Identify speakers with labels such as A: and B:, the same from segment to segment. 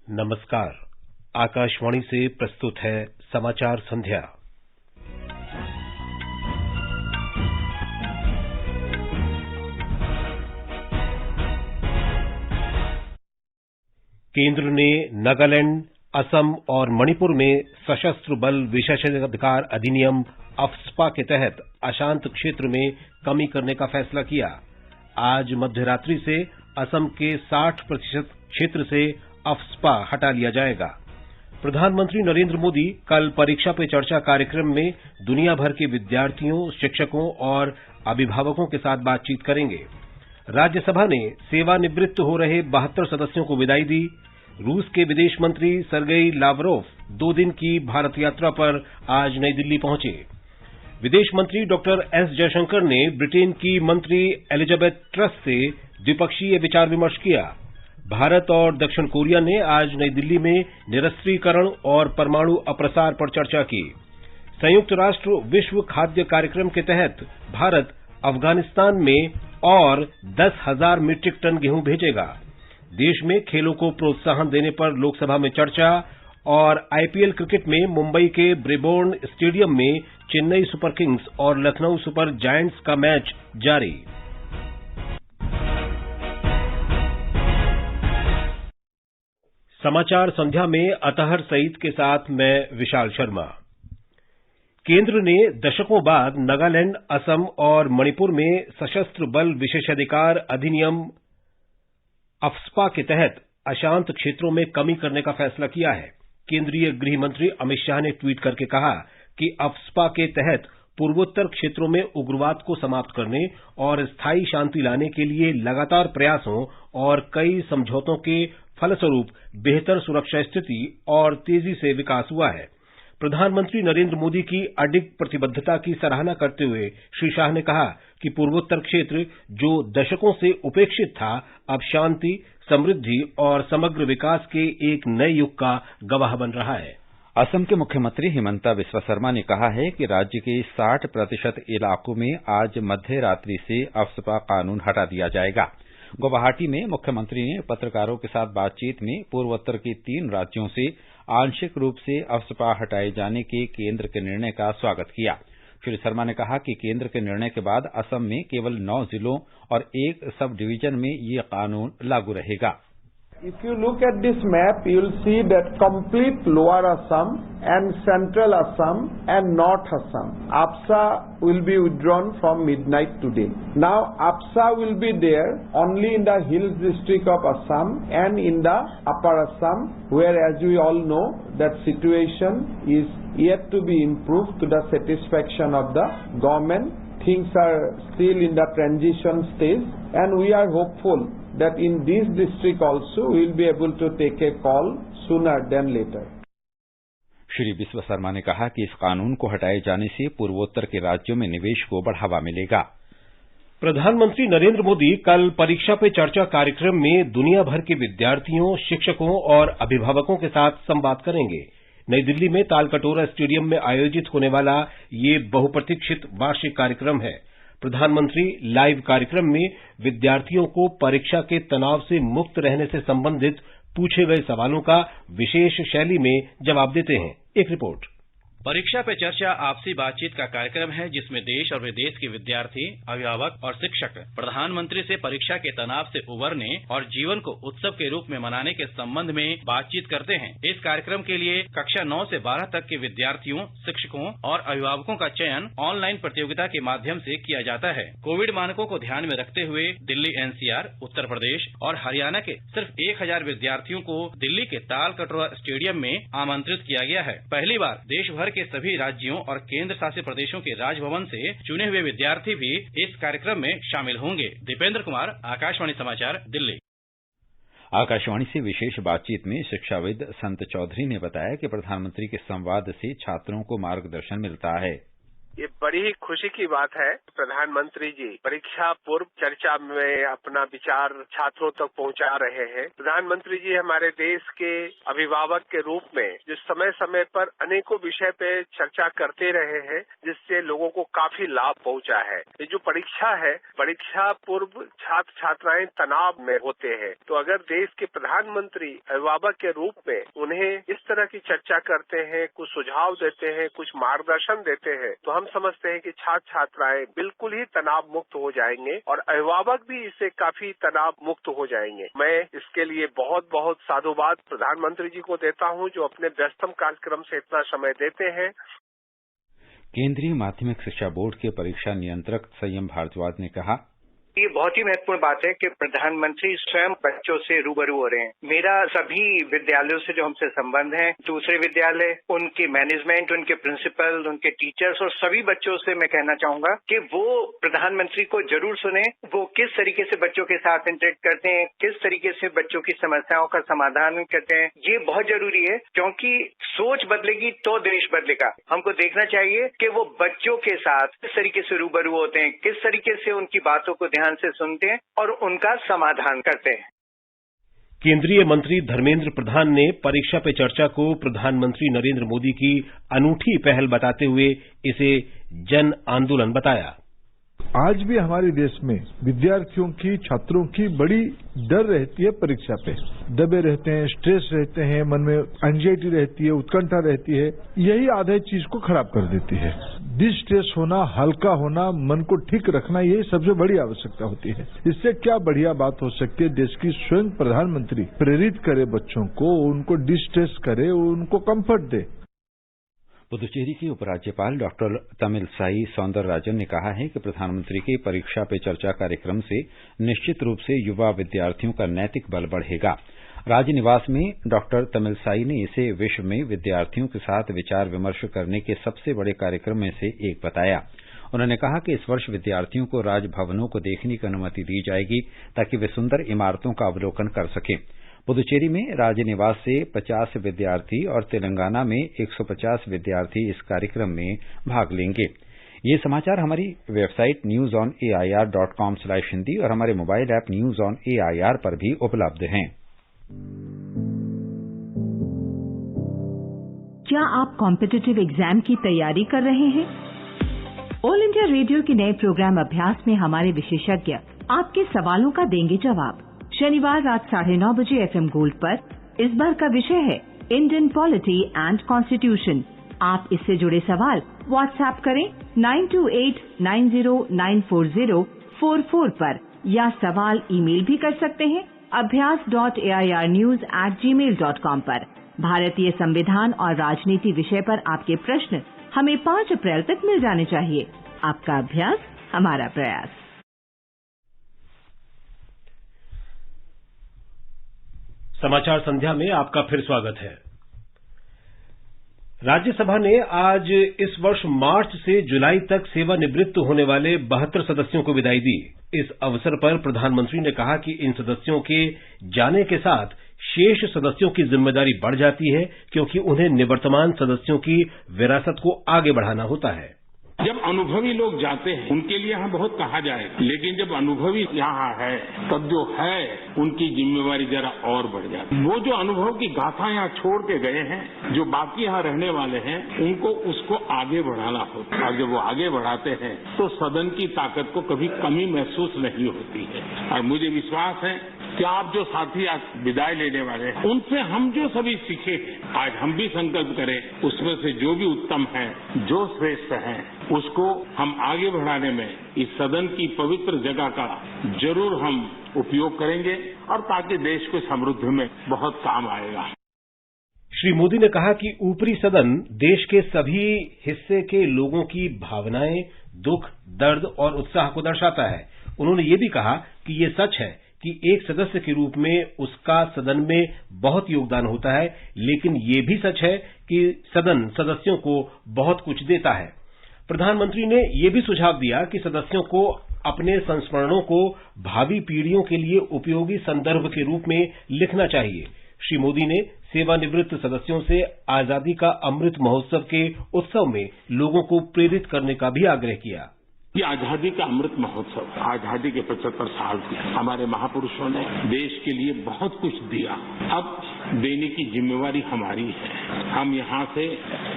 A: नमस्कार। आकाशवाणी से प्रस्तुत है समाचार संध्या। केंद्र ने नागालैंड, असम और मणिपुर में सशस्त्र बल विशेषाधिकार अधिनियम अफ्स्पा के तहत अशांत क्षेत्र में कमी करने का फैसला किया। आज मध्यरात्रि से असम के 60% क्षेत्र से अफ्स्पा हटा लिया जाएगा। प्रधानमंत्री नरेंद्र मोदी कल परीक्षा पे चर्चा कार्यक्रम में दुनिया भर के विद्यार्थियों, शिक्षकों और अभिभावकों के साथ बातचीत करेंगे। राज्यसभा ने सेवानिवृत्त हो रहे 72 सदस्यों को विदाई दी। रूस के विदेश मंत्री सर्गेई लावरोव 2 दिन की भारत यात्रा पर आज नई दिल्ली पहुंचे। विदेश मंत्री डॉक्टर एस जयशंकर ने ब्रिटेन की मंत्री एलिजाबेथ ट्रस से द्विपक्षीय विचार विमर्श किया। भारत और दक्षिण कोरिया ने आज नई दिल्ली में निरस्त्रीकरण और परमाणु अप्रसार पर चर्चा की। संयुक्त राष्ट्र विश्व खाद्य कार्यक्रम के तहत भारत अफगानिस्तान में और 10,000 मीट्रिक टन गेहूं भेजेगा। देश में खेलों को प्रोत्साहन देने पर लोकसभा में चर्चा और आईपीएल क्रिकेट में मुंबई के ब्रेबोर्न स्टेडियम में चेन्नई सुपर किंग्स और लखनऊ सुपर जायंट्स का मैच जारी। समाचार संध्या में अतहर सईद के साथ मैं विशाल शर्मा। केंद्र ने दशकों बाद नागालैंड, असम और मणिपुर में सशस्त्र बल विशेषाधिकार अधिनियम अफ्स्पा के तहत अशांत क्षेत्रों में कमी करने का फैसला किया है। केंद्रीय गृह मंत्री अमित शाह ने ट्वीट करके कहा कि अफ्स्पा के तहत पूर्वोत्तर क्षेत्रों में उग्रवाद को समाप्त करने और स्थायी शांति लाने के लिए लगातार प्रयासों और कई समझौतों के फलस्वरूप बेहतर सुरक्षा स्थिति और तेजी से विकास हुआ है। प्रधानमंत्री नरेंद्र मोदी की अडिग प्रतिबद्धता की सराहना करते हुए श्री शाह ने कहा कि पूर्वोत्तर क्षेत्र जो दशकों से उपेक्षित था, अब शांति, समृद्धि और समग्र विकास के एक नए युग का गवाह बन रहा है।
B: असम के मुख्यमंत्री हिमंता बिस्वा शर्मा ने कहा है कि राज्य के 60% इलाकों में आज मध्य रात्रि से अफ्स्पा कानून हटा दिया जाएगा। गुवाहाटी में मुख्यमंत्री ने पत्रकारों के साथ बातचीत में पूर्वोत्तर के 3 राज्यों से आंशिक रूप से अफ्स्पा हटाए जाने के केंद्र के निर्णय का स्वागत किया। श्री शर्मा ने कहा कि केंद्र के निर्णय के बाद असम में केवल 9 जिलों और 1 सब डिवीजन में ये कानून लागू रहेगा।
C: If you look at this map, you will see that complete lower Assam and central Assam and north Assam, APSA will be withdrawn from midnight today. Now, APSA will be there only in the hills district of Assam and in the upper Assam, where, as we all know, that situation is yet to be improved to the satisfaction of the government. Things are still in the transition stage, and we are hopeful that in this district also we will be able to take a call sooner than later.
B: Shri Biswa Sharma ने कहा कि इस कानून को हटाए जाने से पूर्वोत्तर के राज्यों में निवेश को बढ़ावा मिलेगा।
A: प्रधानमंत्री नरेंद्र मोदी कल परीक्षा पे चर्चा कार्यक्रम में दुनिया भर के विद्यार्थियों, शिक्षकों और अभिभावकों के साथ संवाद करेंगे। नई दिल्ली में तालकटोरा स्टेडियम में आयोजित होने वाला ये बहुप्रतीक्षित वार्षिक कार्यक्रम है। प्रधानमंत्री लाइव कार्यक्रम में विद्यार्थियों को परीक्षा के तनाव से मुक्त रहने से संबंधित पूछे गए सवालों का विशेष शैली में जवाब देते हैं। एक रिपोर्ट।
D: परीक्षा पे चर्चा आपसी बातचीत का कार्यक्रम है जिसमें देश और विदेश के विद्यार्थी, अभिभावक और शिक्षक प्रधानमंत्री से परीक्षा के तनाव से उबरने और जीवन को उत्सव के रूप में मनाने के संबंध में बातचीत करते हैं। इस कार्यक्रम के लिए कक्षा 9 से 12 तक के विद्यार्थियों, शिक्षकों और अभिभावकों का चयन ऑनलाइन प्रतियोगिता के माध्यम से किया जाता है। कोविड मानकों को ध्यान में रखते हुए दिल्ली एनसीआर, उत्तर प्रदेश और हरियाणा के सिर्फ 1000 विद्यार्थियों को दिल्ली के तालकटोरा स्टेडियम में आमंत्रित किया गया है। पहली बार देश भर के सभी राज्यों और केंद्र शासित प्रदेशों के राजभवन से चुने हुए विद्यार्थी भी इस कार्यक्रम में शामिल होंगे। दीपेंद्र कुमार, आकाशवाणी समाचार, दिल्ली।
B: आकाशवाणी से विशेष बातचीत में शिक्षाविद संत चौधरी ने बताया कि प्रधानमंत्री के संवाद से छात्रों को मार्गदर्शन मिलता है।
E: ये बड़ी ही खुशी की बात है। प्रधानमंत्री जी परीक्षा पूर्व चर्चा में अपना विचार छात्रों तक पहुंचा रहे हैं। प्रधानमंत्री जी हमारे देश के अभिभावक के रूप में जो समय समय पर अनेकों विषय पे चर्चा करते रहे हैं, जिससे लोगों को काफी लाभ पहुंचा है। ये जो परीक्षा है, परीक्षा पूर्व छात्र छात्राएं तनाव में होते हैं, तो अगर देश के प्रधानमंत्री अभिभावक के रूप में उन्हें इस तरह की चर्चा करते हैं, कुछ सुझाव देते हैं, कुछ मार्गदर्शन देते हैं, तो हम समझते हैं कि छात्र छात्राएं बिल्कुल ही तनाव मुक्त हो जाएंगे और अभिभावक भी इससे काफी तनाव मुक्त हो जाएंगे। मैं इसके लिए बहुत बहुत साधुवाद प्रधानमंत्री जी को देता हूं, जो अपने व्यस्तम कार्यक्रम से इतना समय देते हैं।
B: केंद्रीय माध्यमिक शिक्षा बोर्ड के परीक्षा नियंत्रक संयम भारद्वाज ने कहा,
F: ये बहुत ही महत्वपूर्ण बात है कि प्रधानमंत्री स्वयं बच्चों से रूबरू हो रहे हैं। मेरा सभी विद्यालयों से जो हमसे संबंध है, दूसरे विद्यालय, उनके मैनेजमेंट, उनके प्रिंसिपल, उनके टीचर्स और सभी बच्चों से मैं कहना चाहूंगा कि वो प्रधानमंत्री को जरूर सुने। वो किस तरीके से बच्चों के साथ इंटरेक्ट करते हैं, किस तरीके से बच्चों की समस्याओं का समाधान करते हैं, ये बहुत जरूरी है, क्योंकि सोच बदलेगी तो देश बदलेगा। हमको देखना चाहिए कि वो बच्चों के साथ किस तरीके से रूबरू होते हैं, किस तरीके से उनकी बातों को ध्यान से सुनते हैं और उनका समाधान करते हैं।
A: केंद्रीय मंत्री धर्मेंद्र प्रधान ने परीक्षा पे चर्चा को प्रधानमंत्री नरेंद्र मोदी की अनूठी पहल बताते हुए इसे जन आंदोलन बताया।
G: आज भी हमारे देश में विद्यार्थियों की, छात्रों की बड़ी डर रहती है। परीक्षा पे दबे रहते हैं, स्ट्रेस रहते हैं, मन में एंजाइटी रहती है, उत्कंठा रहती है। यही आधे चीज को खराब कर देती है। डिस्ट्रेस होना, हल्का होना, मन को ठीक रखना, यही सबसे बड़ी आवश्यकता होती है। इससे क्या बढ़िया बात हो सकती है। देश की स्वयं प्रधानमंत्री प्रेरित करे बच्चों को, उनको डिस्ट्रेस करे, उनको कंफर्ट दे।
B: पुदुचेरी के उपराज्यपाल डॉक्टर तमिलसाई सौंदरराजन ने कहा है कि प्रधानमंत्री के परीक्षा पे चर्चा कार्यक्रम से निश्चित रूप से युवा विद्यार्थियों का नैतिक बल बढ़ेगा। राजनिवास में डॉक्टर तमिलसाई ने इसे विश्व में विद्यार्थियों के साथ विचार विमर्श करने के सबसे बड़े कार्यक्रम में से एक बताया। उन्होंने कहा कि इस वर्ष विद्यार्थियों को राजभवनों को देखने की अनुमति दी जाएगी ताकि वे सुंदर इमारतों का अवलोकन कर सकें। पुदुचेरी में राजनिवास से 50 विद्यार्थी और तेलंगाना में 150 विद्यार्थी इस कार्यक्रम में भाग लेंगे। ये समाचार हमारी वेबसाइट newsonair.com/hindi और हमारे mobile app news on AIR पर भी उपलब्ध हैं।
H: क्या आप कॉम्पिटिटिव एग्जाम की तैयारी कर रहे हैं? ऑल इंडिया रेडियो के नए प्रोग्राम अभ्यास में हमारे विशेषज्ञ आपके सवालों का देंगे जवाब। शनिवार रात 9:30 बजे FM गोल्ड पर। इस बार का विषय है इंडियन पॉलिटी एंड कॉन्स्टिट्यूशन। आप इससे जुड़े सवाल व्हाट्सएप करें 9289094044 पर या सवाल ईमेल भी कर सकते हैं abhyas.airnews@gmail.com पर। भारतीय संविधान और राजनीति विषय पर आपके प्रश्न हमें 5 अप्रैल तक मिल जाने चाहिए। आपका अभ्यास हमारा प्रयास।
A: समाचार संध्या में आपका फिर स्वागत है। राज्यसभा ने आज इस वर्ष मार्च से जुलाई तक सेवानिवृत्त होने वाले 72 सदस्यों को विदाई दी। इस अवसर पर प्रधानमंत्री ने कहा कि इन सदस्यों के जाने के साथ शेष सदस्यों की जिम्मेदारी बढ़ जाती है, क्योंकि उन्हें निवर्तमान सदस्यों की विरासत को आगे बढ़ाना होता है।
I: जब अनुभवी लोग जाते हैं उनके लिए यहाँ बहुत कहा जाएगा, लेकिन जब अनुभवी यहाँ है तब जो है उनकी जिम्मेवारी जरा और बढ़ जाती है। वो जो अनुभव की गाथा यहाँ छोड़ के गए हैं, जो बाकी यहाँ रहने वाले हैं, उनको उसको आगे बढ़ाना होता है। और जब वो आगे बढ़ाते हैं तो सदन की ताकत को कभी कमी महसूस नहीं होती है। और मुझे विश्वास है कि आप जो साथी आज विदाई लेने वाले हैं, उनसे हम जो सभी सीखे हैं, आज हम भी संकल्प करें उसमें से जो भी उत्तम है, जो श्रेष्ठ है, उसको हम आगे बढ़ाने में इस सदन की पवित्र जगह का जरूर हम उपयोग करेंगे और ताकि देश को समृद्धि में बहुत काम आएगा।
A: श्री मोदी ने कहा कि ऊपरी सदन देश के सभी हिस्से के लोगों की भावनाएं, दुख, दर्द और उत्साह को दर्शाता है। उन्होंने ये भी कहा कि ये सच है कि एक सदस्य के रूप में उसका सदन में बहुत योगदान होता है, लेकिन ये भी सच है कि सदन सदस्यों को बहुत कुछ देता है। प्रधानमंत्री ने ये भी सुझाव दिया कि सदस्यों को अपने संस्मरणों को भावी पीढ़ियों के लिए उपयोगी संदर्भ के रूप में लिखना चाहिए। श्री मोदी ने सेवानिवृत्त सदस्यों से आजादी का अमृत महोत्सव के उत्सव में लोगों को प्रेरित करने का भी आग्रह किया।
I: ये आजादी का अमृत महोत्सव, आजादी के 75 साल किया। हमारे महापुरुषों ने देश के लिए बहुत कुछ दिया, अब देने की जिम्मेवारी हमारी है। हम यहाँ से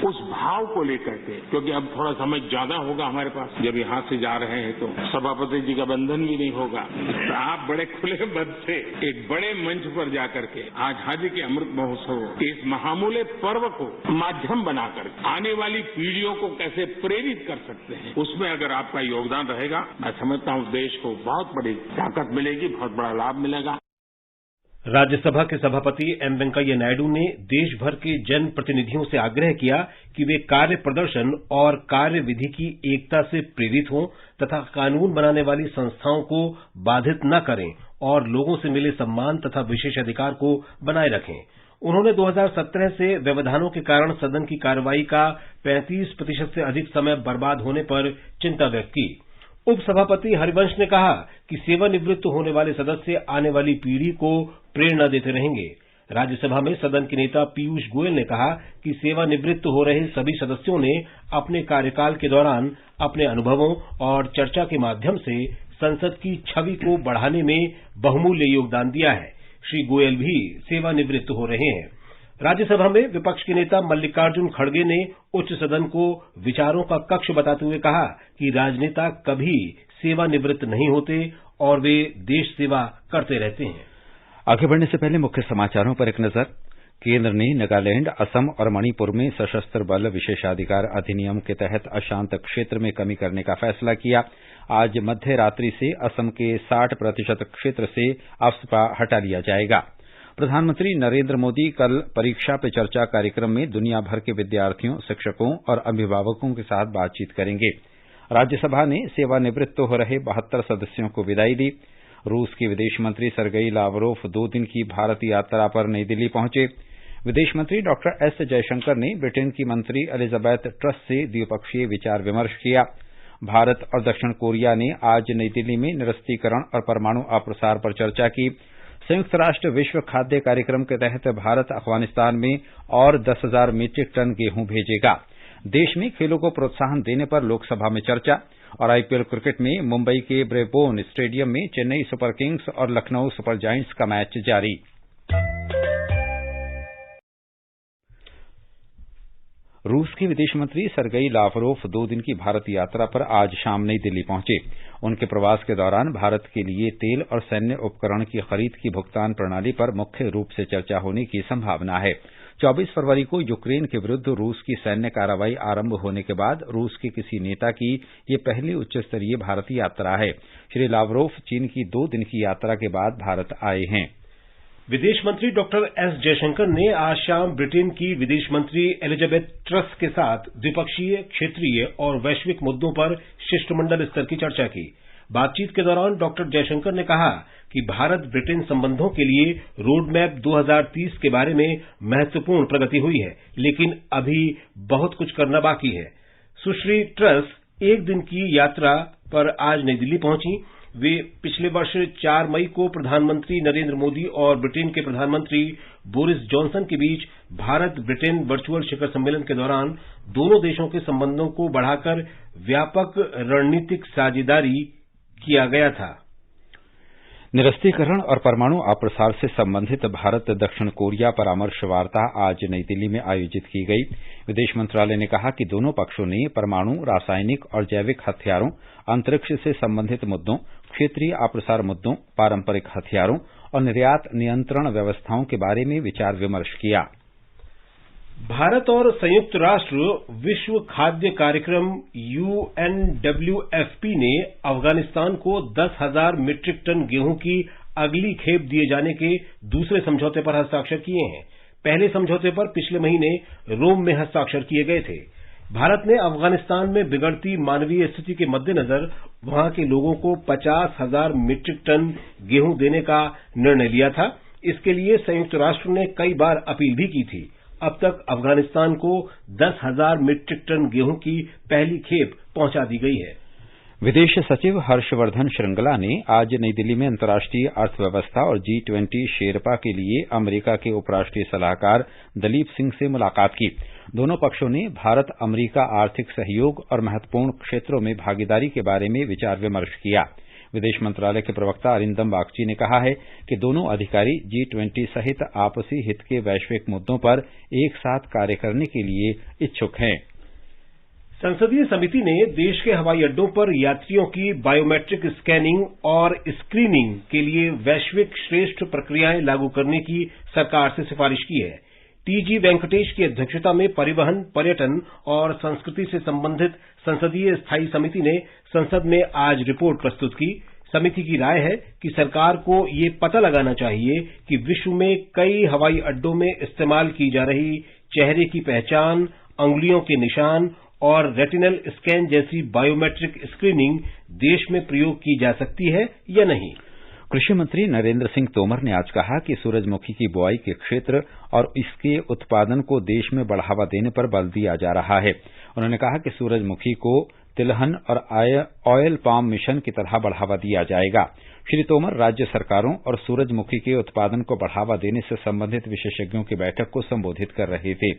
I: उस भाव को लेकर के, क्योंकि अब थोड़ा समय ज्यादा होगा हमारे पास, जब यहाँ से जा रहे हैं तो सभापति जी का बंधन भी नहीं होगा, तो आप बड़े खुले मन से एक बड़े मंच पर जाकर के आजादी के अमृत महोत्सव इस महामूल्य पर्व को माध्यम बनाकर आने वाली पीढ़ियों को कैसे प्रेरित कर सकते हैं, उसमें अगर आपका योगदान रहेगा, मैं समझता हूं देश को बहुत बड़ी ताकत मिलेगी, बहुत बड़ा लाभ मिलेगा।
A: राज्यसभा के सभापति एम वेंकैया नायडू ने देश भर के जन प्रतिनिधियों से आग्रह किया कि वे कार्य प्रदर्शन और कार्य विधि की एकता से प्रेरित हों तथा कानून बनाने वाली संस्थाओं को बाधित न करें और लोगों से मिले सम्मान तथा विशेषाधिकार को बनाए रखें। उन्होंने 2017 से व्यवधानों के कारण सदन की कार्रवाई का 35% से अधिक समय बर्बाद होने पर चिंता व्यक्त की। उपसभापति हरिवंश ने कहा कि सेवानिवृत्त होने वाले सदस्य आने वाली पीढ़ी को प्रेरणा देते रहेंगे। राज्यसभा में सदन के नेता पीयूष गोयल ने कहा कि सेवानिवृत्त हो रहे सभी सदस्यों ने अपने कार्यकाल के दौरान अपने अनुभवों और चर्चा के माध्यम से संसद की छवि को बढ़ाने में बहुमूल्य योगदान दिया है। श्री गोयल भी सेवानिवृत्त हो रहे हैं। राज्यसभा में विपक्ष के नेता मल्लिकार्जुन खड़गे ने उच्च सदन को विचारों का कक्ष बताते हुए कहा कि राजनेता कभी सेवानिवृत्त नहीं होते और वे देश सेवा करते रहते हैं।
B: आगे बढ़ने से पहले मुख्य समाचारों पर एक नजर। केंद्र ने नागालैंड, असम और मणिपुर में सशस्त्र बल विशेषाधिकार अधिनियम के तहत अशांत क्षेत्र में कमी करने का फैसला किया। आज मध्य रात्रि से असम के 60% क्षेत्र से अफस्पा हटा लिया जाएगा। प्रधानमंत्री नरेंद्र मोदी कल परीक्षा पे चर्चा कार्यक्रम में दुनिया भर के विद्यार्थियों, शिक्षकों और अभिभावकों के साथ बातचीत करेंगे। राज्यसभा ने सेवानिवृत्त हो रहे 72 सदस्यों को विदाई दी। रूस के विदेश मंत्री सरगेई लावरोव 2 दिन की भारत यात्रा पर नई दिल्ली पहुंचे। विदेश मंत्री डॉक्टर एस जयशंकर ने ब्रिटेन की मंत्री एलिजाबेथ ट्रस से द्विपक्षीय विचार विमर्श किया। भारत और दक्षिण कोरिया ने आज नई दिल्ली में निरस्त्रीकरण और परमाणु अप्रसार पर चर्चा की। संयुक्त राष्ट्र विश्व खाद्य कार्यक्रम के तहत भारत अफगानिस्तान में और 10,000 मीट्रिक टन गेहूं भेजेगा। देश में खेलों को प्रोत्साहन देने पर लोकसभा में चर्चा। और आईपीएल क्रिकेट में मुंबई के ब्रेबोर्न स्टेडियम में चेन्नई सुपर किंग्स और लखनऊ सुपर जायंट्स का मैच जारी। रूस के विदेश मंत्री सरगेई लावरोव 2 दिन की भारत यात्रा पर आज शाम नई दिल्ली पहुंचे। उनके प्रवास के दौरान भारत के लिए तेल और सैन्य उपकरण की खरीद की भुगतान प्रणाली पर मुख्य रूप से चर्चा होने की संभावना है। 24 फरवरी को यूक्रेन के विरुद्ध रूस की सैन्य कार्रवाई आरंभ होने के बाद रूस के किसी नेता की ये पहली उच्चस्तरीय भारत यात्रा है। श्री लावरोव चीन की 2 दिन की यात्रा के बाद भारत आए हैं।
A: विदेश मंत्री डॉक्टर एस जयशंकर ने आज शाम ब्रिटेन की विदेश मंत्री एलिजाबेथ ट्रस के साथ द्विपक्षीय, क्षेत्रीय और वैश्विक मुद्दों पर शिष्टमंडल स्तर की चर्चा की। बातचीत के दौरान डॉक्टर जयशंकर ने कहा कि भारत ब्रिटेन संबंधों के लिए रोडमैप 2030 के बारे में महत्वपूर्ण प्रगति हुई है, लेकिन अभी बहुत कुछ करना बाकी है। सुश्री ट्रस 1 दिन की यात्रा पर आज नई दिल्ली पहुंची। वे पिछले वर्ष 4 मई को प्रधानमंत्री नरेंद्र मोदी और ब्रिटेन के प्रधानमंत्री बोरिस जॉनसन के बीच भारत ब्रिटेन वर्चुअल शिखर सम्मेलन के दौरान दोनों देशों के संबंधों को बढ़ाकर व्यापक रणनीतिक साझेदारी किया गया था।
B: निरस्त्रीकरण और परमाणु अप्रसार से संबंधित भारत दक्षिण कोरिया परामर्श वार्ता आज नई दिल्ली में आयोजित की गई। विदेश मंत्रालय ने कहा कि दोनों पक्षों ने परमाणु, रासायनिक और जैविक हथियारों, अंतरिक्ष से संबंधित मुद्दों, क्षेत्रीय अप्रसार मुद्दों, पारंपरिक हथियारों और निर्यात नियंत्रण व्यवस्थाओं के बारे में विचार विमर्श किया।
A: भारत और संयुक्त राष्ट्र विश्व खाद्य कार्यक्रम UNWFP ने अफगानिस्तान को 10,000 मीट्रिक टन गेहूं की अगली खेप दिए जाने के दूसरे समझौते पर हस्ताक्षर किए हैं। पहले समझौते पर पिछले महीने रोम में हस्ताक्षर किए गए थे। भारत ने अफगानिस्तान में बिगड़ती मानवीय स्थिति के मद्देनजर वहां के लोगों को 50,000 मीट्रिक टन गेहूं देने का निर्णय लिया था। इसके लिए संयुक्त राष्ट्र ने कई बार अपील भी की थी। अब तक अफगानिस्तान को 10,000 मीट्रिक टन गेहूं की पहली खेप पहुंचा दी गई है।
B: विदेश सचिव हर्षवर्धन श्रृंगला ने आज नई दिल्ली में अंतर्राष्ट्रीय अर्थव्यवस्था और G20 शेरपा के लिए अमेरिका के उपराष्ट्रीय सलाहकार दलीप सिंह से मुलाकात की। दोनों पक्षों ने भारत अमेरिका आर्थिक सहयोग और महत्वपूर्ण क्षेत्रों में भागीदारी के बारे में विचार विमर्श किया। विदेश मंत्रालय के प्रवक्ता अरिंदम बागची ने कहा है कि दोनों अधिकारी G20 सहित आपसी हित के वैश्विक मुद्दों पर एक साथ कार्य करने के लिए इच्छुक हैं।
A: संसदीय समिति ने देश के हवाई अड्डों पर यात्रियों की बायोमेट्रिक स्कैनिंग और स्क्रीनिंग के लिए वैश्विक श्रेष्ठ प्रक्रियाएं लागू करने की सरकार से सिफारिश की है। टीजी वेंकटेश की अध्यक्षता में परिवहन, पर्यटन और संस्कृति से संबंधित संसदीय स्थायी समिति ने संसद में आज रिपोर्ट प्रस्तुत की। समिति की राय है कि सरकार को ये पता लगाना चाहिए कि विश्व में कई हवाई अड्डों में इस्तेमाल की जा रही चेहरे की पहचान, अंगुलियों के निशान और रेटिनल स्कैन जैसी बायोमेट्रिक स्क्रीनिंग देश में प्रयोग की जा सकती है या नहीं।
B: कृषि मंत्री नरेंद्र सिंह तोमर ने आज कहा कि सूरजमुखी की बुआई के क्षेत्र और इसके उत्पादन को देश में बढ़ावा देने पर बल दिया जा रहा है। उन्होंने कहा कि सूरजमुखी को तिलहन और ऑयल पाम मिशन की तरह बढ़ावा दिया जाएगा। श्री तोमर राज्य सरकारों और सूरजमुखी के उत्पादन को बढ़ावा देने से संबंधित विशेषज्ञों की बैठक को संबोधित कर रहे थे।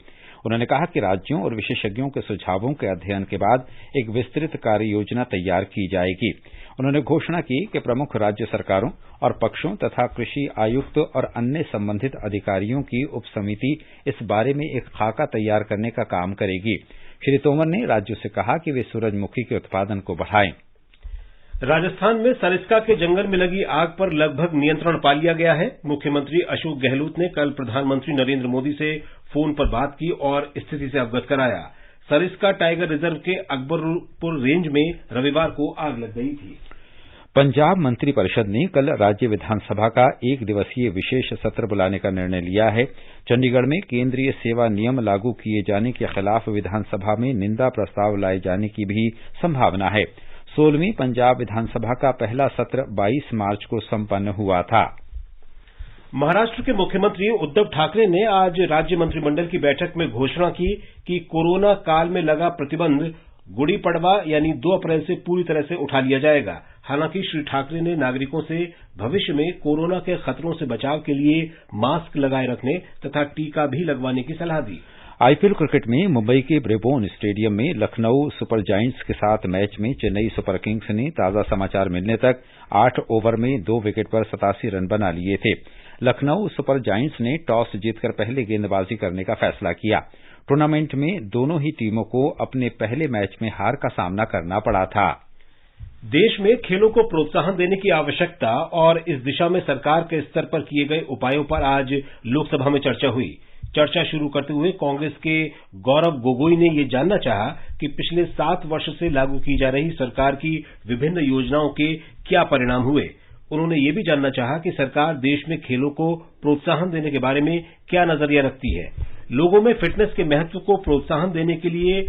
B: उन्होंने कहा कि राज्यों और विशेषज्ञों के सुझावों के अध्ययन के बाद एक विस्तृत कार्य योजना तैयार की जाएगी। उन्होंने घोषणा की कि प्रमुख राज्य सरकारों और पक्षों तथा कृषि आयुक्त और अन्य संबंधित अधिकारियों की उपसमिति इस बारे में एक खाका तैयार करने का काम करेगी। श्री तोमर ने राज्यों से कहा कि वे सूरजमुखी के उत्पादन को बढ़ाएं।
A: राजस्थान में सरिस्का के जंगल में लगी आग पर लगभग नियंत्रण पा लिया गया है। मुख्यमंत्री अशोक गहलोत ने कल प्रधानमंत्री नरेंद्र मोदी से फोन पर बात की और स्थिति से अवगत कराया। सरिस्का टाइगर रिजर्व के अकबरपुर रेंज में रविवार को आग लग गई थी।
B: पंजाब मंत्रिपरिषद ने कल राज्य विधानसभा का एक दिवसीय विशेष सत्र बुलाने का निर्णय लिया है। चंडीगढ़ में केंद्रीय सेवा नियम लागू किए जाने के खिलाफ विधानसभा में निंदा प्रस्ताव लाए जाने की भी संभावना है। 16वीं पंजाब विधानसभा का पहला सत्र 22 मार्च को संपन्न हुआ था।
A: महाराष्ट्र के मुख्यमंत्री उद्धव ठाकरे ने आज राज्य मंत्रिमंडल की बैठक में घोषणा की कि कोरोना काल में लगा प्रतिबंध गुड़ी पड़वा यानी 2 अप्रैल से पूरी तरह से उठा लिया जाएगा। हालांकि श्री ठाकरे ने नागरिकों से भविष्य में कोरोना के खतरों से बचाव के लिए मास्क लगाए रखने तथा टीका भी लगवाने की सलाह दी।
B: आईपीएल क्रिकेट में मुंबई के ब्रिबोन स्टेडियम में लखनऊ सुपर जायंट्स के साथ मैच में चेन्नई सुपर किंग्स ने ताजा समाचार मिलने तक 8 ओवर में 2 विकेट पर 87 रन बना लिए थे। लखनऊ सुपर जायंट्स ने टॉस जीतकर पहले गेंदबाजी करने का फैसला किया। टूर्नामेंट में दोनों ही टीमों को अपने पहले मैच में हार का सामना करना पड़ा था।
A: देश में खेलों को प्रोत्साहन देने की आवश्यकता और इस दिशा में सरकार के स्तर पर किए गए उपायों पर आज लोकसभा में चर्चा हुई। चर्चा शुरू करते हुए कांग्रेस के गौरव गोगोई ने यह जानना चाहा कि पिछले 7 वर्ष से लागू की जा रही सरकार की विभिन्न योजनाओं के क्या परिणाम हुए। उन्होंने ये भी जानना चाहा कि सरकार देश में खेलों को प्रोत्साहन देने के बारे में क्या नजरिया रखती है। लोगों में फिटनेस के महत्व को प्रोत्साहन देने के लिए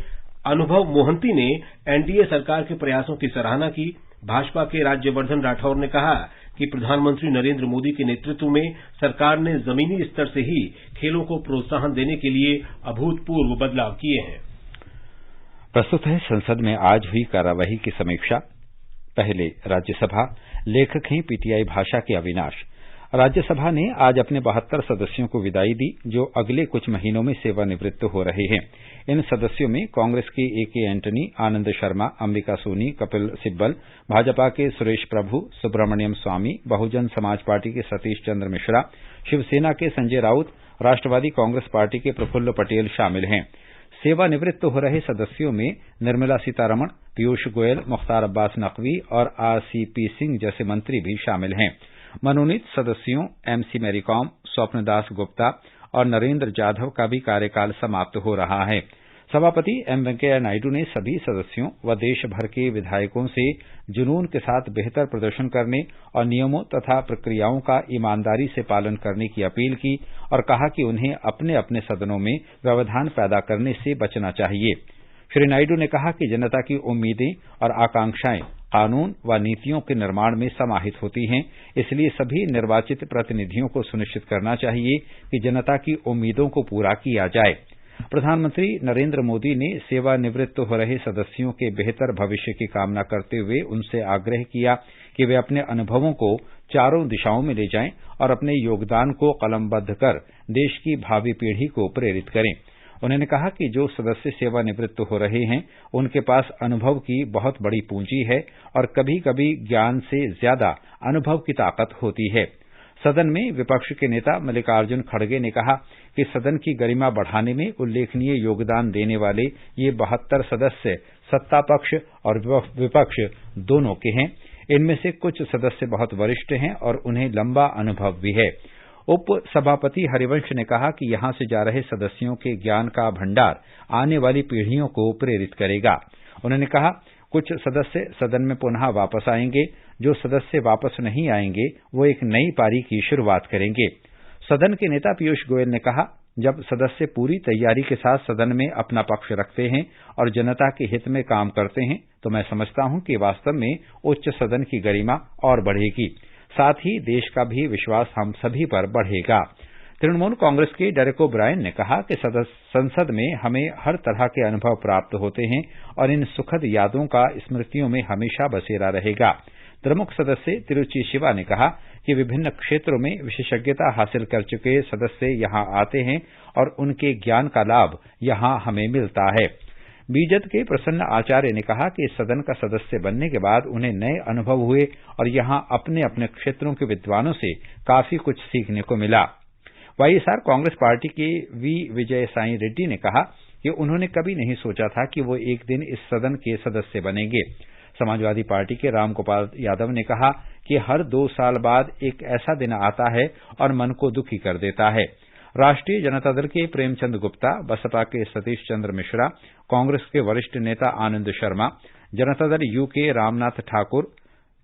A: अनुभव मोहंती ने एनडीए सरकार के प्रयासों की सराहना की। भाजपा के राज्यवर्धन राठौर ने कहा कि प्रधानमंत्री नरेंद्र मोदी के नेतृत्व में सरकार ने जमीनी स्तर से ही खेलों को प्रोत्साहन देने के लिए अभूतपूर्व बदलाव किए हैं।
B: प्रस्तुत है संसद में आज हुई कार्यवाही की समीक्षा। पहले राज्यसभा, लेखक हैं पीटीआई भाषा के अविनाश। राज्यसभा ने आज अपने 72 सदस्यों को विदाई दी, जो अगले कुछ महीनों में सेवानिवृत्त हो रहे हैं। इन सदस्यों में कांग्रेस के एके एंटनी, आनंद शर्मा, अंबिका सोनी, कपिल सिब्बल, भाजपा के सुरेश प्रभु, सुब्रमण्यम स्वामी, बहुजन समाज पार्टी के सतीश चंद्र मिश्रा, शिवसेना के संजय राउत, राष्ट्रवादी कांग्रेस पार्टी के प्रफुल्ल पटेल शामिल हैं। सेवानिवृत्त हो रहे सदस्यों में निर्मला सीतारमण, पीयूष गोयल, मुख्तार अब्बास नकवी और आरसीपी सिंह जैसे मंत्री भी शामिल हैं। मनोनीत सदस्यों एमसी मैरीकॉम, स्वप्नदास गुप्ता और नरेंद्र जाधव का भी कार्यकाल समाप्त हो रहा है। सभापति एम वेंकैया नायडू ने सभी सदस्यों व देश भर के विधायकों से जुनून के साथ बेहतर प्रदर्शन करने और नियमों तथा प्रक्रियाओं का ईमानदारी से पालन करने की अपील की और कहा कि उन्हें अपने अपने सदनों में व्यवधान पैदा करने से बचना चाहिए। श्री नायडू ने कहा कि जनता की उम्मीदें और आकांक्षाएं कानून व नीतियों के निर्माण में समाहित होती हैं, इसलिए सभी निर्वाचित प्रतिनिधियों को सुनिश्चित करना चाहिए कि जनता की उम्मीदों को पूरा किया जाए। प्रधानमंत्री नरेंद्र मोदी ने सेवानिवृत्त हो रहे सदस्यों के बेहतर भविष्य की कामना करते हुए उनसे आग्रह किया कि वे अपने अनुभवों को चारों दिशाओं में ले जाएं और अपने योगदान को कलमबद्ध कर देश की भावी पीढ़ी को प्रेरित करें। उन्होंने कहा कि जो सदस्य सेवानिवृत्त हो रहे हैं उनके पास अनुभव की बहुत बड़ी पूंजी है और कभी कभी ज्ञान से ज्यादा अनुभव की ताकत होती है। सदन में विपक्ष के नेता मल्लिकार्जुन खड़गे ने कहा कि सदन की गरिमा बढ़ाने में उल्लेखनीय योगदान देने वाले ये 72 सदस्य सत्ता पक्ष और विपक्ष दोनों के हैं। इनमें से कुछ सदस्य बहुत वरिष्ठ हैं और उन्हें लंबा अनुभव भी है। उप सभापति हरिवंश ने कहा कि यहां से जा रहे सदस्यों के ज्ञान का भंडार आने वाली पीढ़ियों को प्रेरित करेगा। उन्होंने कहा कुछ सदस्य सदन में पुनः वापस आएंगे, जो सदस्य वापस नहीं आएंगे वो एक नई पारी की शुरुआत करेंगे। सदन के नेता पीयूष गोयल ने कहा जब सदस्य पूरी तैयारी के साथ सदन में अपना पक्ष रखते हैं और जनता के हित में काम करते हैं तो मैं समझता हूं कि वास्तव में उच्च सदन की गरिमा और बढ़ेगी, साथ ही देश का भी विश्वास हम सभी पर बढ़ेगा। तृणमूल कांग्रेस के डेरेक ओब्रायन ने कहा कि संसद में हमें हर तरह के अनुभव प्राप्त होते हैं और इन सुखद यादों का स्मृतियों में हमेशा बसेरा रहेगा। द्रमुक सदस्य तिरुचि शिवा ने कहा कि विभिन्न क्षेत्रों में विशेषज्ञता हासिल कर चुके सदस्य यहां आते हैं और उनके ज्ञान का लाभ यहां हमें मिलता है। बीजेपी के प्रसन्न आचार्य ने कहा कि सदन का सदस्य बनने के बाद उन्हें नए अनुभव हुए और यहां अपने अपने क्षेत्रों के विद्वानों से काफी कुछ सीखने को मिला। वाईएसआर कांग्रेस पार्टी के वी विजय साई रेड्डी ने कहा कि उन्होंने कभी नहीं सोचा था कि वो एक दिन इस सदन के सदस्य बनेंगे। समाजवादी पार्टी के रामगोपाल यादव ने कहा कि हर 2 साल बाद एक ऐसा दिन आता है और मन को दुखी कर देता है। राष्ट्रीय जनता दल के प्रेमचंद गुप्ता, बसपा के सतीश चंद्र मिश्रा, कांग्रेस के वरिष्ठ नेता आनंद शर्मा, जनता दल यू के रामनाथ ठाकुर,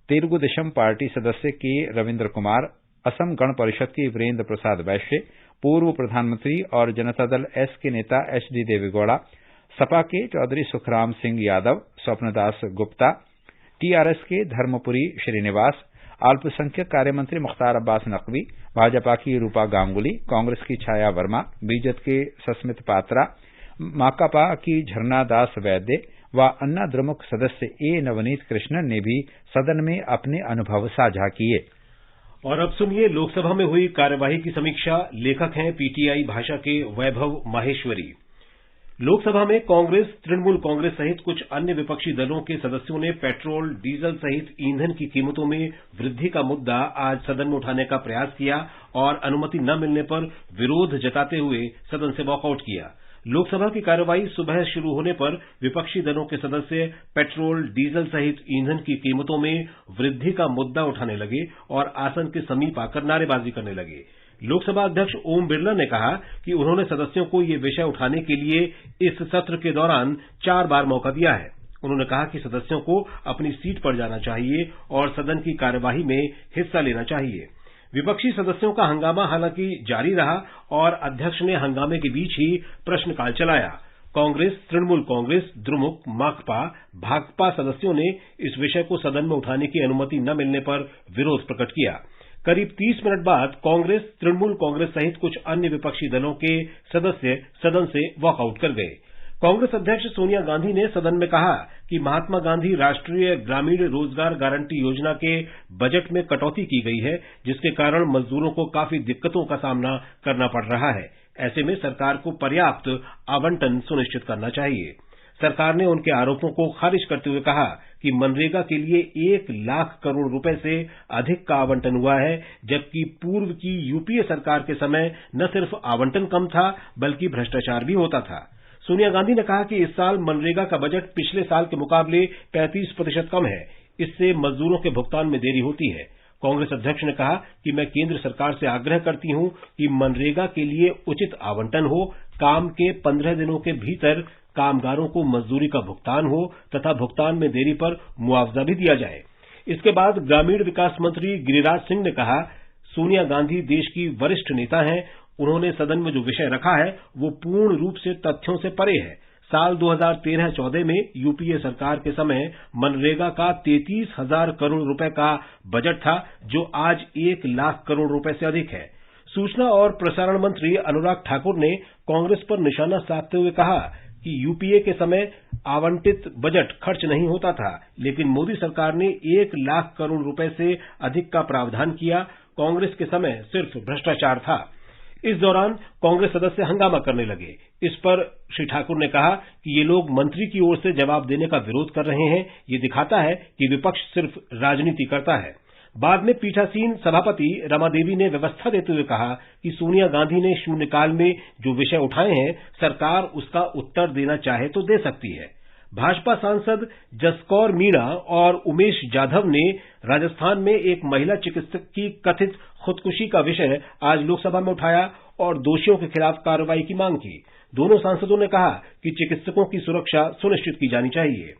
B: तेलुगु देशम पार्टी सदस्य के रविन्द्र कुमार, असम गण परिषद के वीरेंद्र प्रसाद वैश्य, पूर्व प्रधानमंत्री और जनता दल एस के नेता एचडी देवेगौड़ा, सपा के चौधरी सुखराम सिंह यादव, स्वप्नदास गुप्ता, टीआरएस के धर्मपुरी श्रीनिवास, अल्पसंख्यक कार्य मंत्री मुख्तार अब्बास नकवी, भाजपा की रूपा गांगुली, कांग्रेस की छाया वर्मा, बीजेपी के सस्मित पात्रा, माकपा की झरना दास वैद्य व अन्ना द्रमुक सदस्य ए नवनीत कृष्णन ने भी सदन में अपने अनुभव साझा किए।
A: और अब सुनिए लोकसभा में हुई कार्यवाही की समीक्षा। लेखक हैं पीटीआई भाषा के वैभव माहेश्वरी। लोकसभा में कांग्रेस, तृणमूल कांग्रेस सहित कुछ अन्य विपक्षी दलों के सदस्यों ने पेट्रोल, डीजल सहित ईंधन की कीमतों में वृद्धि का मुद्दा आज सदन में उठाने का प्रयास किया और अनुमति न मिलने पर विरोध जताते हुए सदन से वॉकआउट किया। लोकसभा की कार्यवाही सुबह शुरू होने पर विपक्षी दलों के सदस्य पेट्रोल, डीजल सहित ईंधन की कीमतों में वृद्धि का मुद्दा उठाने लगे और आसन के समीप आकर नारेबाजी करने लगे। लोकसभा अध्यक्ष ओम बिरला ने कहा कि उन्होंने सदस्यों को ये विषय उठाने के लिए इस सत्र के दौरान 4 बार मौका दिया है। उन्होंने कहा कि सदस्यों को अपनी सीट पर जाना चाहिए और सदन की कार्यवाही में हिस्सा लेना चाहिए। विपक्षी सदस्यों का हंगामा हालांकि जारी रहा और अध्यक्ष ने हंगामे के बीच ही प्रश्नकाल चलाया। कांग्रेस, तृणमूल कांग्रेस, द्रमुक, माकपा, भाकपा सदस्यों ने इस विषय को सदन में उठाने की अनुमति न मिलने पर विरोध प्रकट किया। करीब 30 मिनट बाद कांग्रेस, तृणमूल कांग्रेस सहित कुछ अन्य विपक्षी दलों के सदस्य सदन से वॉकआउट कर गए। कांग्रेस अध्यक्ष सोनिया गांधी ने सदन में कहा कि महात्मा गांधी राष्ट्रीय ग्रामीण रोजगार गारंटी योजना के बजट में कटौती की गई है, जिसके कारण मजदूरों को काफी दिक्कतों का सामना करना पड़ रहा है। ऐसे में सरकार को पर्याप्त आवंटन सुनिश्चित करना चाहिए। सरकार ने उनके आरोपों को खारिज करते हुए कहा कि मनरेगा के लिए 1 लाख करोड़ रुपए से अधिक का आवंटन हुआ है, जबकि पूर्व की यूपीए सरकार के समय न सिर्फ आवंटन कम था बल्कि भ्रष्टाचार भी होता था। सोनिया गांधी ने कहा कि इस साल मनरेगा का बजट पिछले साल के मुकाबले 35% कम है। इससे मजदूरों के भुगतान में देरी होती है। कांग्रेस अध्यक्ष ने कहा कि मैं केंद्र सरकार से आग्रह करती हूं कि मनरेगा के लिए उचित आवंटन हो, काम के 15 दिनों के भीतर कामगारों को मजदूरी का भुगतान हो तथा भुगतान में देरी पर मुआवजा भी दिया जाए। इसके बाद ग्रामीण विकास मंत्री गिरिराज सिंह ने कहा, सोनिया गांधी देश की वरिष्ठ नेता हैं। उन्होंने सदन में जो विषय रखा है वो पूर्ण रूप से तथ्यों से परे है। साल 2013-14 में यूपीए सरकार के समय मनरेगा का 33,000 करोड़ रुपए का बजट था, जो आज 1 लाख करोड़ रुपए से अधिक है। सूचना और प्रसारण मंत्री अनुराग ठाकुर ने कांग्रेस पर निशाना साधते हुए कहा कि यूपीए के समय आवंटित बजट खर्च नहीं होता था, लेकिन मोदी सरकार ने 1 लाख करोड़ रुपए से अधिक का प्रावधान किया। कांग्रेस के समय सिर्फ भ्रष्टाचार था। इस दौरान कांग्रेस सदस्य हंगामा करने लगे। इस पर श्री ठाकुर ने कहा कि ये लोग मंत्री की ओर से जवाब देने का विरोध कर रहे हैं। ये दिखाता है कि विपक्ष सिर्फ राजनीति करता है। बाद में पीठासीन सभापति रमा देवी ने व्यवस्था देते हुए कहा कि सोनिया गांधी ने शून्यकाल में जो विषय उठाए हैं, सरकार उसका उत्तर देना चाहे तो दे सकती है। भाजपा सांसद जसकौर मीणा और उमेश जाधव ने राजस्थान में एक महिला चिकित्सक की कथित खुदकुशी का विषय आज लोकसभा में उठाया और दोषियों के खिलाफ कार्रवाई की मांग की। दोनों सांसदों ने कहा कि चिकित्सकों की सुरक्षा सुनिश्चित की जानी चाहिए।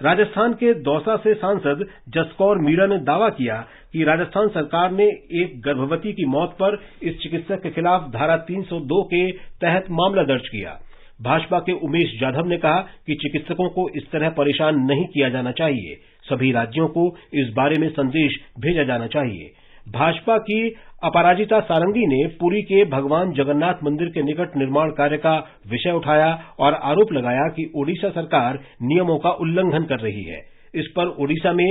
A: राजस्थान के दौसा से सांसद जसकौर मीणा ने दावा किया कि राजस्थान सरकार ने एक गर्भवती की मौत पर इस चिकित्सक के खिलाफ धारा 302 के तहत मामला दर्ज किया। भाजपा के उमेश जाधव ने कहा कि चिकित्सकों को इस तरह परेशान नहीं किया जाना चाहिए। सभी राज्यों को इस बारे में संदेश भेजा जाना चाहिए। भाजपा की अपराजिता सारंगी ने पुरी के भगवान जगन्नाथ मंदिर के निकट निर्माण कार्य का विषय उठाया और आरोप लगाया कि ओडिशा सरकार नियमों का उल्लंघन कर रही है। इस पर ओडिशा में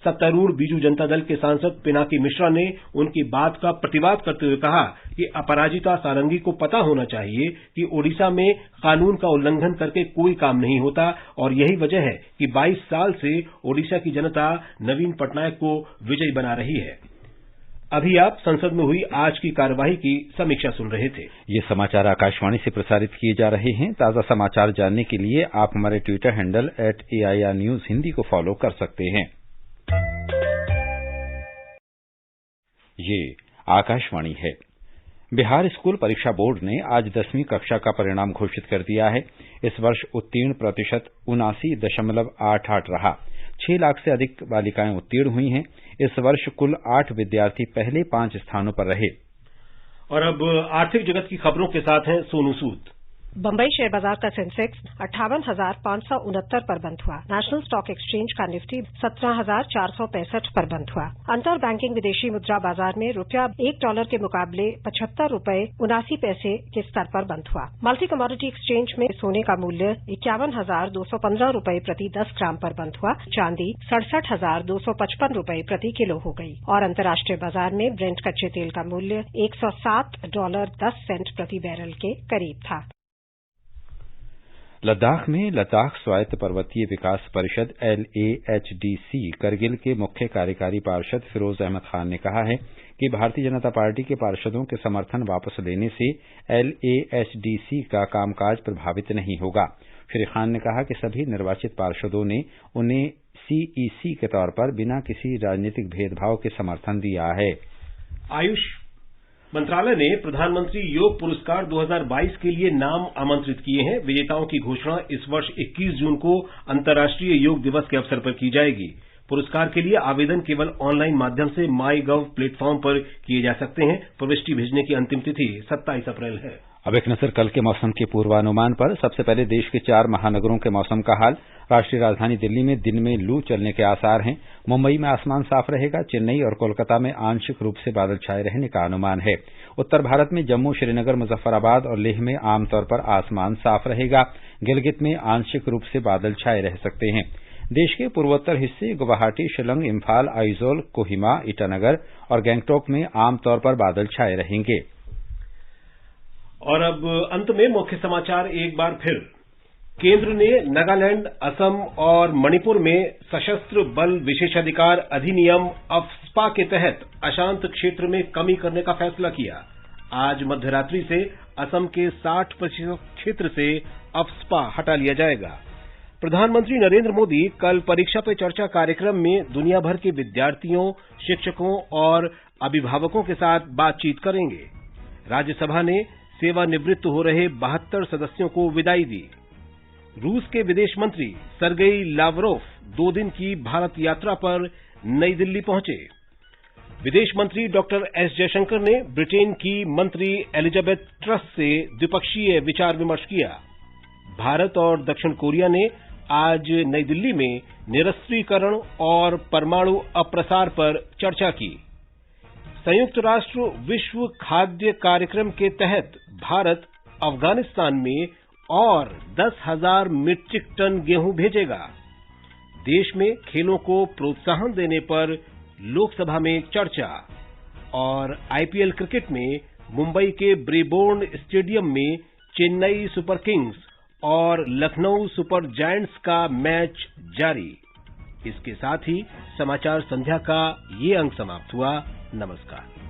A: सत्तारूढ़ बीजू जनता दल के सांसद पिनाकी मिश्रा ने उनकी बात का प्रतिवाद करते हुए कहा कि अपराजिता सारंगी को पता होना चाहिए कि ओडिशा में कानून का उल्लंघन करके कोई काम नहीं होता और यही वजह है कि 22 साल से ओडिशा की जनता नवीन पटनायक को विजयी बना रही है। अभी आप संसद में हुई आज की कार्यवाही की समीक्षा सुन रहे थे।
B: ये समाचार आकाशवाणी से प्रसारित किए जा रहे हैं। ताजा समाचार जानने के लिए आप हमारे Twitter handle @AIR News Hindi को फॉलो कर सकते हैं। ये आकाशवाणी है। बिहार स्कूल परीक्षा बोर्ड ने आज 10वीं कक्षा का परिणाम घोषित कर दिया है। इस वर्ष उत्तीर्ण प्रतिशत 79.88 रहा। 6 लाख से अधिक बालिकाएं उत्तीर्ण हुई हैं। इस वर्ष कुल 8 विद्यार्थी पहले 5 स्थानों पर रहे।
A: और अब आर्थिक जगत की खबरों के साथ हैं सोनू सूद।
J: बंबई शेयर बाजार का सेंसेक्स 58,569 पर बंद हुआ। नेशनल स्टॉक एक्सचेंज का निफ्टी 17,465 पर बंद हुआ। अंतर बैंकिंग विदेशी मुद्रा बाजार में रुपया $1 के मुकाबले 75 रुपए 79 पैसे के स्तर पर बंद हुआ। मल्टी कमोडिटी एक्सचेंज में सोने का मूल्य 51,215 रुपए प्रति 10 ग्राम पर बंद हुआ। चांदी 67,255 रुपए प्रति किलो हो गई और अंतर्राष्ट्रीय बाजार में ब्रेंट कच्चे तेल का मूल्य $107.10 प्रति बैरल के करीब था।
B: लद्दाख में लद्दाख स्वायत्त पर्वतीय विकास परिषद LAHDC करगिल के मुख्य कार्यकारी पार्षद फिरोज अहमद खान ने कहा है कि भारतीय जनता पार्टी के पार्षदों के समर्थन वापस लेने से LAHDC का कामकाज प्रभावित नहीं होगा। श्री खान ने कहा कि सभी निर्वाचित पार्षदों ने उन्हें CEC के तौर पर बिना किसी राजनीतिक भेदभाव के समर्थन दिया है।
A: आयुष मंत्रालय ने प्रधानमंत्री योग पुरस्कार 2022 के लिए नाम आमंत्रित किए हैं। विजेताओं की घोषणा इस वर्ष 21 जून को अंतर्राष्ट्रीय योग दिवस के अवसर पर की जाएगी। पुरस्कार के लिए आवेदन केवल ऑनलाइन माध्यम से MyGov प्लेटफॉर्म पर किए जा सकते हैं। प्रविष्टि भेजने की अंतिम तिथि 27 अप्रैल है।
B: अब एक नजर कल के मौसम के पूर्वानुमान पर। सबसे पहले देश के 4 महानगरों के मौसम का हाल। राष्ट्रीय राजधानी दिल्ली में दिन में लू चलने के आसार हैं। मुंबई में आसमान साफ रहेगा। चेन्नई और कोलकाता में आंशिक रूप से बादल छाए रहने का अनुमान है। उत्तर भारत में जम्मू, श्रीनगर, मुजफ्फराबाद और लेह में आमतौर पर आसमान साफ रहेगा। गिलगित में आंशिक रूप से बादल छाए रह सकते हैं। देश के पूर्वोत्तर हिस्से गुवाहाटी, शिलंग, इम्फाल, आइजोल, कोहिमा, ईटानगर और गंगटोक में आमतौर पर बादल छाए रहेंगे।
A: और अब अंत में मुख्य समाचार एक बार फिर। केंद्र ने नागालैंड, असम और मणिपुर में सशस्त्र बल विशेषाधिकार अधिनियम अफ्स्पा के तहत अशांत क्षेत्र में कमी करने का फैसला किया। आज मध्यरात्रि से असम के 60% क्षेत्र से अफ्स्पा हटा लिया जाएगा। प्रधानमंत्री नरेंद्र मोदी कल परीक्षा पे चर्चा कार्यक्रम में दुनिया भर के विद्यार्थियों, शिक्षकों और अभिभावकों के साथ बातचीत करेंगे। राज्यसभा ने सेवानिवृत्त हो रहे 72 सदस्यों को विदाई दी। रूस के विदेश मंत्री सरगेई लावरोव 2 दिन की भारत यात्रा पर नई दिल्ली पहुंचे। विदेश मंत्री डॉक्टर एस जयशंकर ने ब्रिटेन की मंत्री एलिजाबेथ ट्रस से द्विपक्षीय विचार विमर्श किया। भारत और दक्षिण कोरिया ने आज नई दिल्ली में निरस्त्रीकरण और परमाणु अप्रसार पर चर्चा की। संयुक्त राष्ट्र विश्व खाद्य कार्यक्रम के तहत भारत अफगानिस्तान में और 10,000 मीट्रिक टन गेहूं भेजेगा। देश में खेलों को प्रोत्साहन देने पर लोकसभा में चर्चा। और आईपीएल क्रिकेट में मुंबई के ब्रेबोर्न स्टेडियम में चेन्नई सुपर किंग्स और लखनऊ सुपर जायंट्स का मैच जारी। इसके साथ ही समाचार संध्या का ये अंक समाप्त हुआ। नमस्कार।